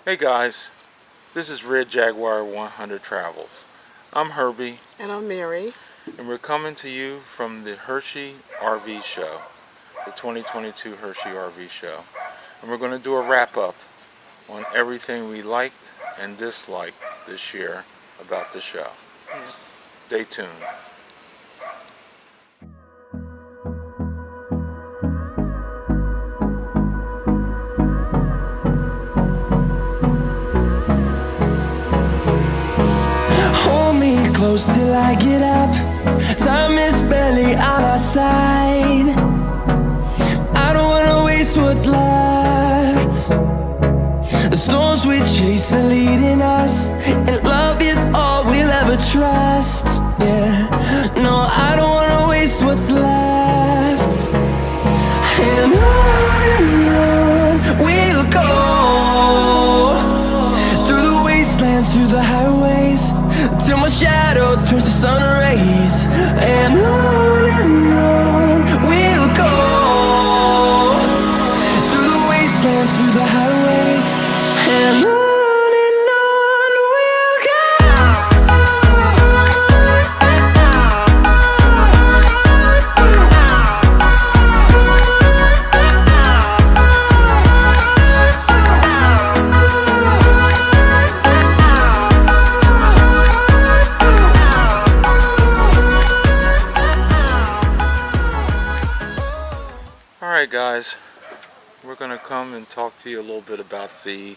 Hey guys, this is Red Jaguar 100 Travels. I'm Herbie, And I'm Mary. and we're coming to you from the Hershey RV Show, the 2022 Hershey RV Show. And we're going to do a wrap-up on everything we liked and disliked this year about the show. Yes. Stay tuned. Hold me close till I get up. Time is barely on our side. I don't wanna waste what's left. The storms we chase are leading us, and love is all we'll ever trust. Yeah, no, I don't wanna waste what's left. And on we'll go, through the wastelands, through the highways, till my shadow turns to sun rays. And on we'll go, through the wastelands, through the highways, and on we'll go. Alright guys, we're going to come and talk to you a little bit about the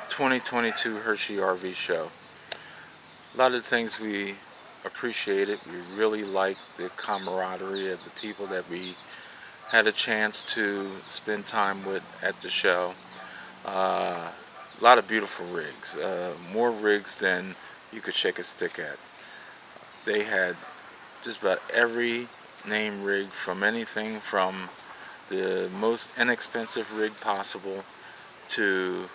2022 Hershey RV Show. A lot of the things we appreciated. We really liked the camaraderie of the people that we had a chance to spend time with at the show. A lot of beautiful rigs, more rigs than you could shake a stick at. They had just about every name rig, from anything from the most inexpensive rig possible to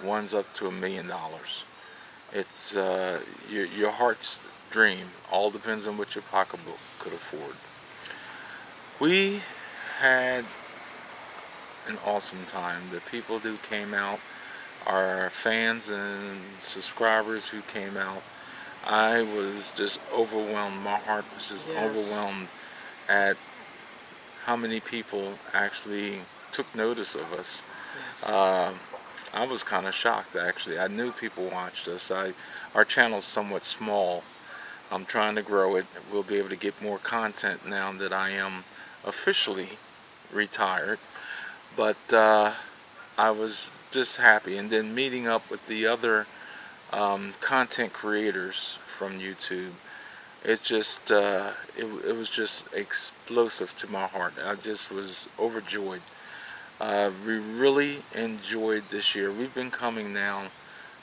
ones up to $1 million. It's your heart's dream. All depends on what your pocketbook could afford. We had an awesome time. The people who came out, our fans and subscribers who came out, I was just overwhelmed. My heart was just overwhelmed at how many people actually took notice of us. Yes. I was kind of shocked, actually. I knew people watched us. Our channel's somewhat small. I'm trying to grow it. We'll be able to get more content now that I am officially retired. But I was just happy. And then meeting up with the other content creators from YouTube, it just it was just explosive to my heart. I just was overjoyed. We really enjoyed this year. We've been coming now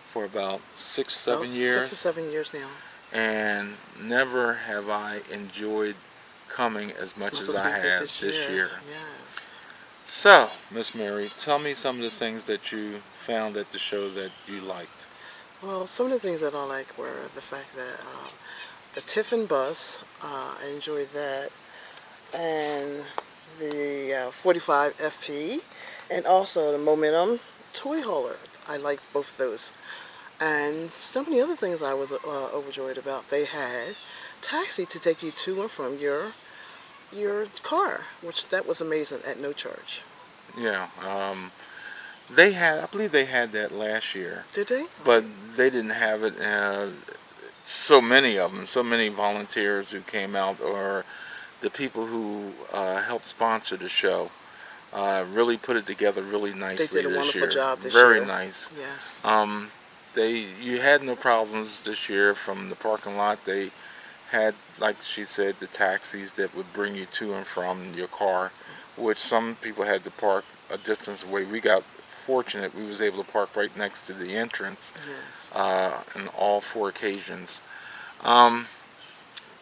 for about 6-7 years. 6 or 7 years now. And never have I enjoyed coming as much as I have this year. Yes. So, Miss Mary, tell me some of the things that you found at the show that you liked. Well, some of the things that I like were the fact that the Tiffin bus, I enjoyed that, and the 45 FP, and also the Momentum toy hauler. I liked both those. And so many other things I was overjoyed about. They had taxi to take you to and from your car, which that was amazing at no charge. Yeah, they had, I believe they had that last year. Did they? But they didn't have it. So many of them, so many volunteers who came out, or the people who helped sponsor the show, really put it together really nicely this year. They did a wonderful job this year. Very nice. Yes. You had no problems this year from the parking lot. They had, like she said, the taxis that would bring you to and from your car, which some people had to park a distance away. We got fortunate. We was able to park right next to the entrance. Yes. On all 4 occasions.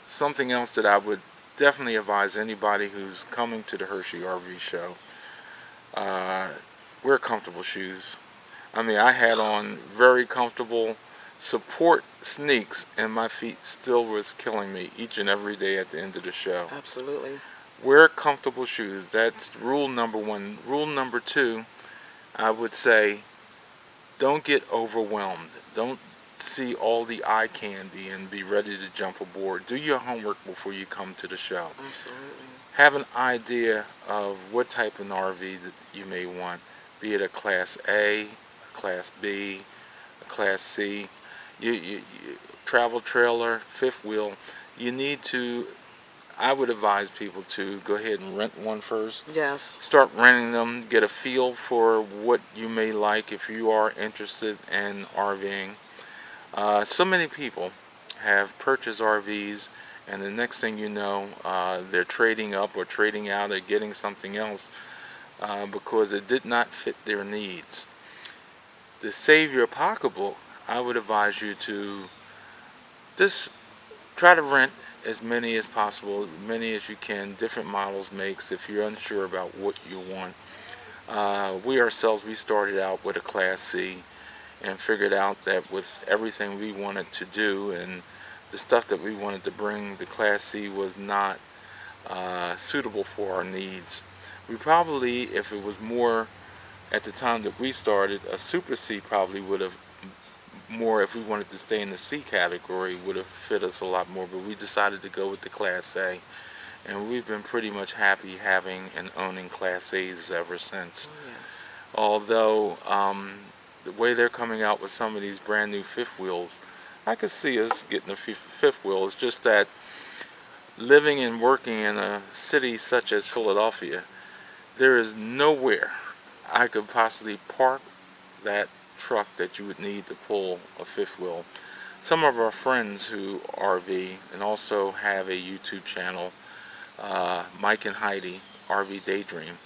Something else that I would definitely advise anybody who's coming to the Hershey RV Show, wear comfortable shoes. I mean, I had on very comfortable support sneaks, and my feet still was killing me each and every day at the end of the show. Absolutely. Wear comfortable shoes. That's rule number 1. Rule number 2, I would say, don't get overwhelmed. Don't see all the eye candy and be ready to jump aboard. Do your homework before you come to the show. Absolutely. Have an idea of what type of RV that you may want, be it a Class A, a Class B, a Class C, you travel trailer, fifth wheel. You need to, I would advise people to go ahead and rent one first. Yes. Start renting them, get a feel for what you may like if you are interested in RVing. So many people have purchased RVs, and the next thing you know, they're trading up or trading out or getting something else because it did not fit their needs. To save your pocketbook, I would advise you to just try to rent as many as possible, as many as you can, different models, makes, if you're unsure about what you want. We ourselves, we started out with a Class C and figured out that with everything we wanted to do and the stuff that we wanted to bring, the Class C was not suitable for our needs. We probably, if it was more at the time that we started, a Super C probably would have more, if we wanted to stay in the C category, would have fit us a lot more, but we decided to go with the Class A, and we've been pretty much happy having and owning Class A's ever since. Oh, yes. Although the way they're coming out with some of these brand new fifth wheels, I could see us getting a fifth wheel. It's just that living and working in a city such as Philadelphia, there is nowhere I could possibly park that truck that you would need to pull a fifth wheel. Some of our friends who RV and also have a YouTube channel, Mike and Heidi, RV Daydream,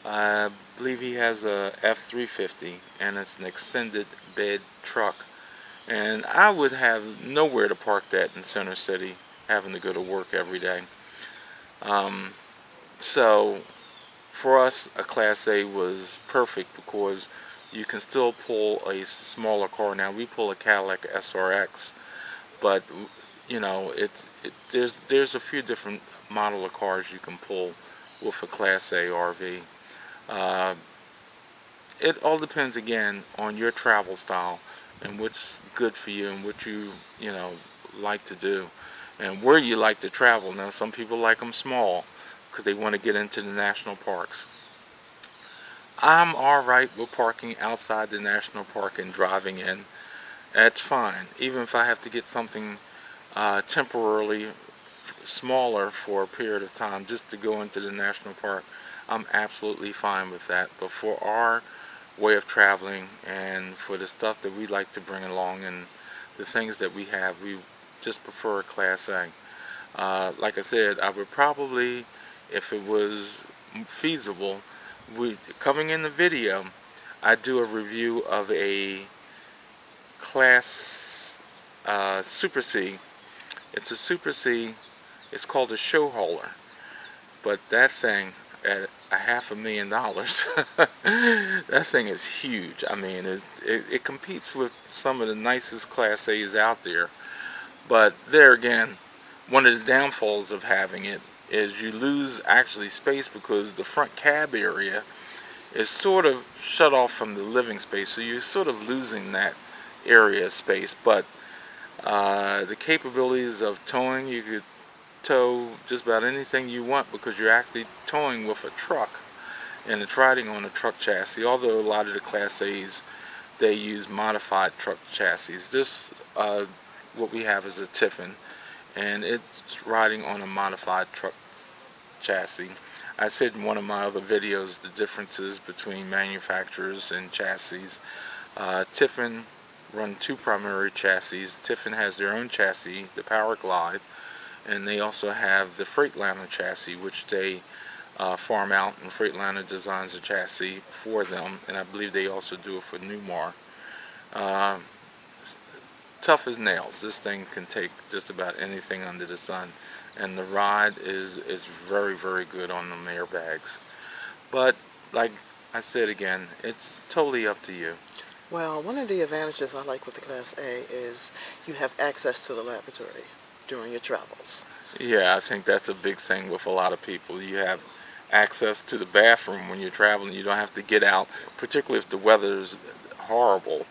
I believe he has a F350 and it's an extended bed truck. And I would have nowhere to park that in Center City, having to go to work every day. So for us, a Class A was perfect because you can still pull a smaller car. Now we pull a Cadillac SRX, but you know there's a few different model of cars you can pull with a Class A RV. It all depends again on your travel style and what's good for you and what you like to do and where you like to travel. Now some people like them small because they want to get into the national parks. I'm alright with parking outside the national park and driving in. That's fine. Even if I have to get something temporarily smaller for a period of time just to go into the national park, I'm absolutely fine with that. But for our way of traveling and for the stuff that we like to bring along and the things that we have, we just prefer a Class A. Like I said, I would probably, if it was feasible, coming in the video, I do a review of a Class Super C. It's a Super C. It's called a show hauler, but that thing at $500,000, that thing is huge. I mean, it competes with some of the nicest Class A's out there. But there again, one of the downfalls of having it is you lose actually space because the front cab area is sort of shut off from the living space, so you're sort of losing that area of space. But the capabilities of towing, you could tow just about anything you want because you're actually towing with a truck and it's riding on a truck chassis, although a lot of the Class A's, they use modified truck chassis. This what we have is a Tiffin, and it's riding on a modified truck chassis. I said in one of my other videos the differences between manufacturers and chassis. Tiffin run two primary chassis. Tiffin has their own chassis, the Power Glide, and they also have the Freightliner chassis, which they farm out, and Freightliner designs a chassis for them, and I believe they also do it for Newmar. Tough as nails. This thing can take just about anything under the sun, and the ride is very, very good on them airbags. But like I said again, it's totally up to you. Well, one of the advantages I like with the Class A is you have access to the laboratory during your travels. Yeah, I think that's a big thing with a lot of people. You have access to the bathroom when you're traveling. You don't have to get out, particularly if the weather's horrible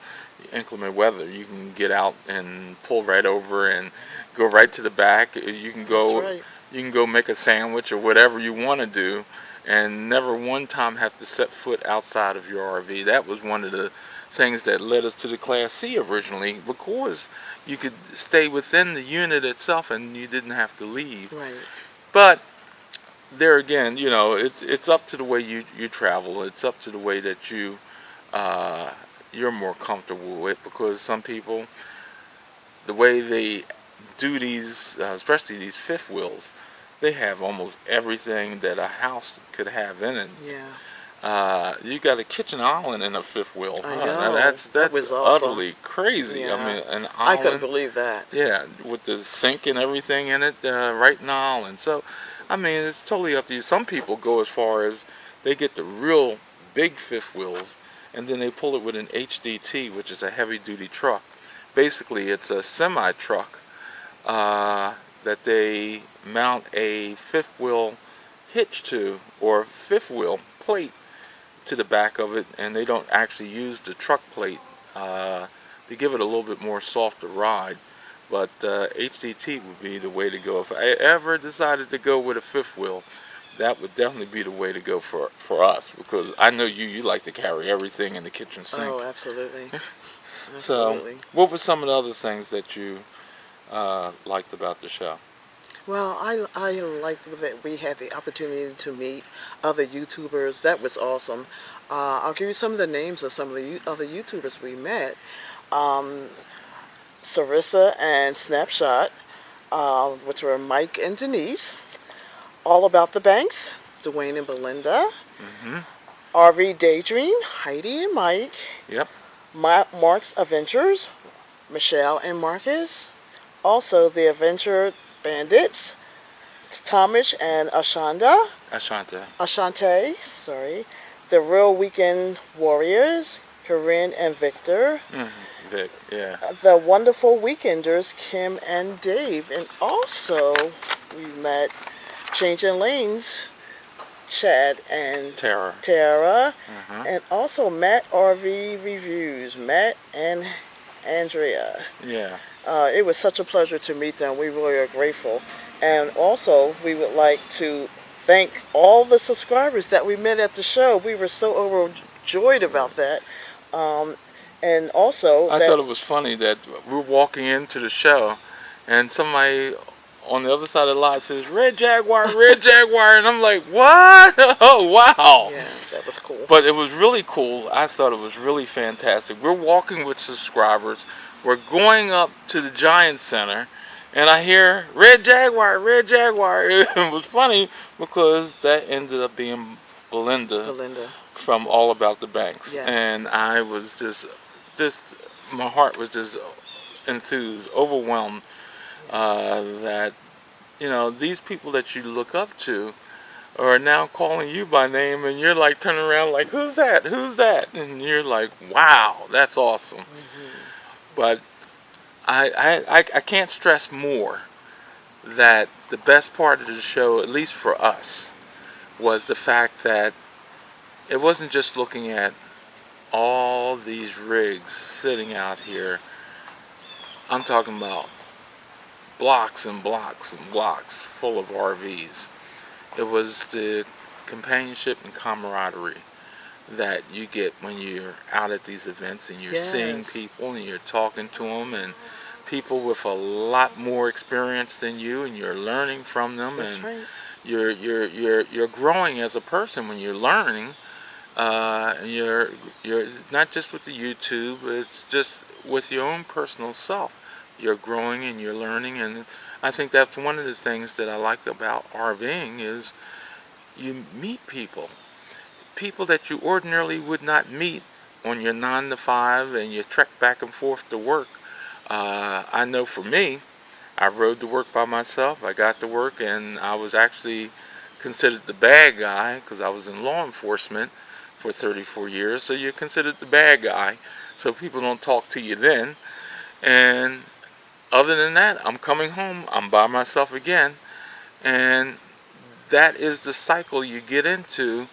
inclement weather, you can get out and pull right over and go right to the back. That's right. You can go make a sandwich or whatever you want to do, and never one time have to set foot outside of your RV. That was one of the things that led us to the Class C originally, because you could stay within the unit itself and you didn't have to leave. Right. But there again, it's up to the way you travel. It's up to the way that you're more comfortable with, because some people, the way they do these, especially these fifth wheels, they have almost everything that a house could have in it. Yeah. You got a kitchen island in a fifth wheel. I Now know. that's That was awesome. utterly crazy. Yeah. I mean, an I couldn't island. believe that. Yeah, with the sink and everything in it, right in the island. So, I mean, it's totally up to you. Some people go as far as they get the real big fifth wheels, and then they pull it with an HDT, which is a heavy-duty truck. Basically, it's a semi-truck that they mount a fifth wheel hitch to, or fifth wheel plate to the back of it, and they don't actually use the truck plate to give it a little bit more softer ride. But HDT would be the way to go. If I ever decided to go with a fifth wheel, that would definitely be the way to go for us, because I know you like to carry everything in the kitchen sink. Oh, absolutely. So, Absolutely. what were some of the other things that you liked about the show? Well, I liked that we had the opportunity to meet other YouTubers. That was awesome. I'll give you some of the names of some of the other YouTubers we met. Sarissa and Snapshot, which were Mike and Denise. All About the Banks, Dwayne and Belinda. RV Daydream, Heidi and Mike. Yep. Mark's Adventures, Michelle and Marcus. Also, the Adventure Bandits, Tomish and Ashante, sorry. The Real Weekend Warriors, Corinne and Victor. Vic, yeah. The Wonderful Weekenders, Kim and Dave. And also, we met Changing Lanes, Chad and Tara. And also Matt RV Reviews, Matt and Andrea. Yeah. It was such a pleasure to meet them. We really are grateful. And also, we would like to thank all the subscribers that we met at the show. We were so overjoyed about that. And also, I thought it was funny that we were walking into the show, and somebody on the other side of the lot says, "Red Jaguar, Red Jaguar," and I'm like, "What? Oh, wow!" Yeah, that was cool. But it was really cool. I thought it was really fantastic. We're walking with subscribers. We're going up to the Giant Center, and I hear Red Jaguar, Red Jaguar. It was funny because that ended up being Belinda from All About the Banks. Yes. And I was just my heart was just enthused, overwhelmed that, these people that you look up to are now calling you by name, and you're like turning around like, who's that? Who's that? And you're like, wow, that's awesome. But I can't stress more that the best part of the show, at least for us, was the fact that it wasn't just looking at all these rigs sitting out here. I'm talking about blocks and blocks and blocks full of RVs. It was the companionship and camaraderie that you get when you're out at these events and you're seeing people and you're talking to them, and people with a lot more experience than you, and you're learning from them. That's and right. You're growing as a person when you're learning. You're not just with the YouTube, it's just with your own personal self. You're growing and you're learning, and I think that's one of the things that I like about RVing is you meet people that you ordinarily would not meet on your 9 to 5 and you trek back and forth to work. I know for me, I rode to work by myself. I got to work, and I was actually considered the bad guy because I was in law enforcement for 34 years, so you're considered the bad guy, so people don't talk to you then. And other than that, I'm coming home, I'm by myself again, and that is the cycle you get into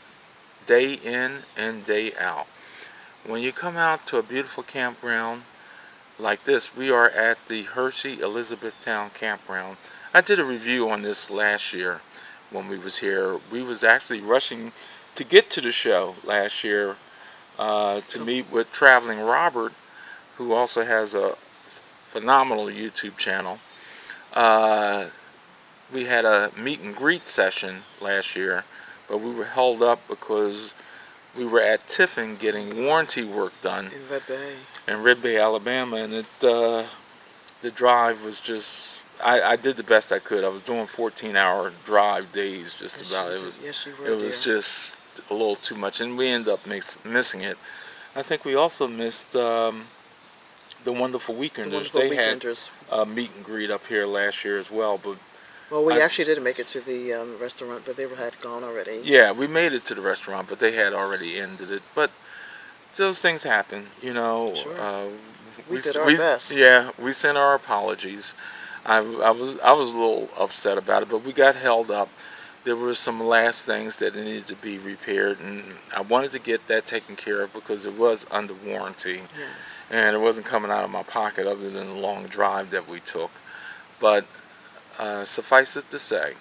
day in and day out. when you come out to a beautiful campground like this, we are at the Hershey Elizabethtown campground. I did a review on this last year when we was here. We was actually rushing to get to the show last year to meet with Traveling Robert, who also has a phenomenal YouTube channel. We had a meet and greet session last year, but we were held up because we were at Tiffin getting warranty work done in Red Bay, Alabama, and the drive was just, I did the best I could. I was doing 14-hour drive days just about. It was just a little too much, and we ended up missing it. I think we also missed the Wonderful Weekenders. They had a meet and greet up here last year as well, but we actually didn't make it to the restaurant, but they had gone already. Yeah, we made it to the restaurant, but they had already ended it. But those things happen, you know. Sure. We did our best. Yeah, we sent our apologies. I was a little upset about it, but we got held up. There were some last things that needed to be repaired, and I wanted to get that taken care of because it was under warranty. Yes. And it wasn't coming out of my pocket other than the long drive that we took. But suffice it to say,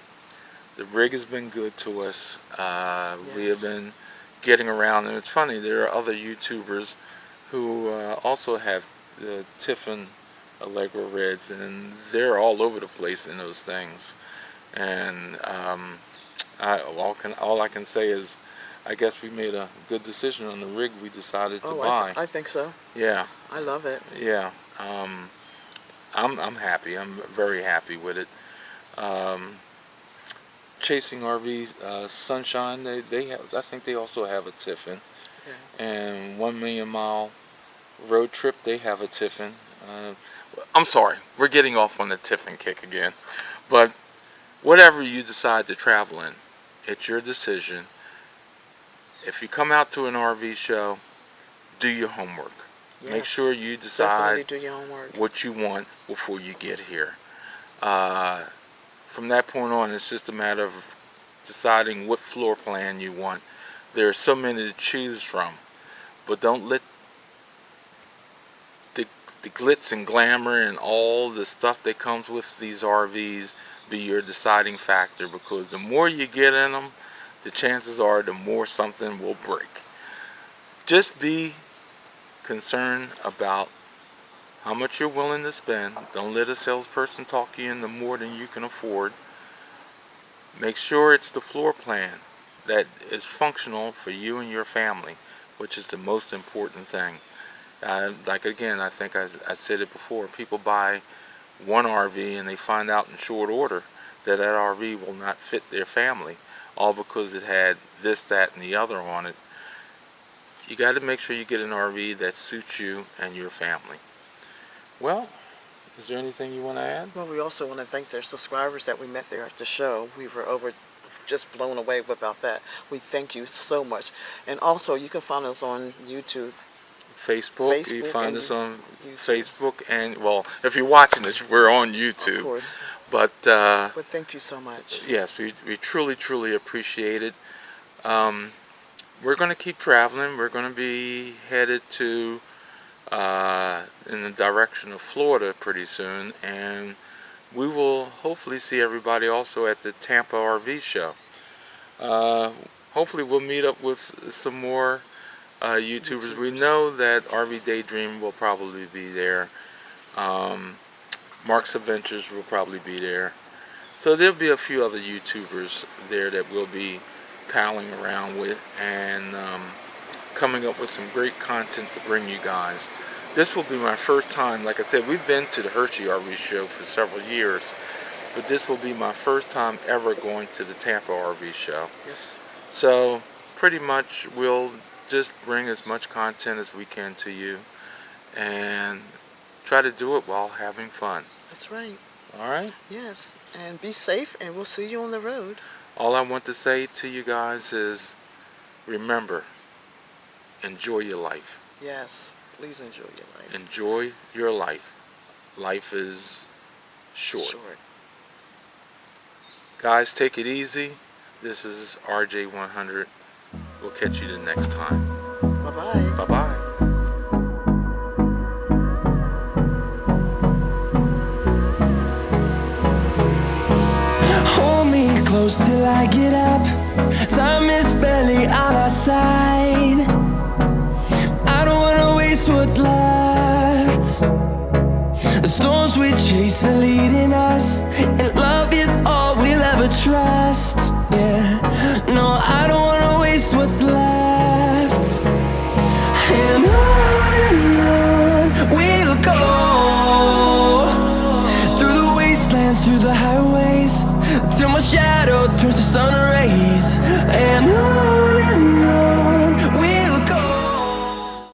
the rig has been good to us. Yes. We have been getting around, and it's funny, there are other YouTubers who also have the Tiffin Allegro Reds, and they're all over the place in those things. And all I can say is, I guess we made a good decision on the rig we decided to buy. I think so. Yeah. I love it. Yeah. I'm happy. I'm very happy with it. Chasing RV Sunshine, they have, I think they also have a Tiffin. Okay. And 1 Million Mile Road Trip, they have a Tiffin. I'm sorry, we're getting off on the Tiffin kick again. But whatever you decide to travel in, it's your decision. If you come out to an RV show, do your homework. Yes. Make sure you decide Definitely do your homework. what you want before you get here. From that point on, it's just a matter of deciding what floor plan you want. There are so many to choose from, but don't let the glitz and glamour and all the stuff that comes with these RVs be your deciding factor, because the more you get in them, the chances are the more something will break. Just be concerned about how much you're willing to spend. Don't let a salesperson talk you into more than you can afford. Make sure it's the floor plan that is functional for you and your family, which is the most important thing. Like again, I think I said it before, people buy one RV and they find out in short order that that RV will not fit their family, all because it had this, that, and the other on it. You got to make sure you get an RV that suits you and your family. Well, is there anything you want to add? Well, we also want to thank their subscribers that we met there at the show. We were just blown away about that. We thank you so much. And also, you can find us on YouTube. Facebook. You find us on Facebook, and well, if you're watching this, we're on YouTube. Of course. But thank you so much. Yes, we truly appreciate it. We're going to keep traveling. We're going to be headed to in the direction of Florida pretty soon, and we will hopefully see everybody also at the Tampa RV show. Hopefully we'll meet up with some more YouTubers. We know that RV Daydream will probably be there. Mark's Adventures will probably be there. So there'll be a few other YouTubers there that we'll be palling around with and coming up with some great content to bring you guys. This will be my first time. Like I said, we've been to the Hershey RV show for several years, but this will be my first time ever going to the Tampa RV show. Yes. So pretty much we'll just bring as much content as we can to you and try to do it while having fun. That's right. All right? Yes. And be safe, and we'll see you on the road. All I want to say to you guys is, remember, enjoy your life. Yes. Please enjoy your life. Enjoy your life. Life is short. Guys, take it easy. This is RJ100. We'll catch you the next time. Bye-bye. Bye-bye. Hold me close till I get up. Time is barely on our side. I don't wanna waste what's left. The storms we chase are leading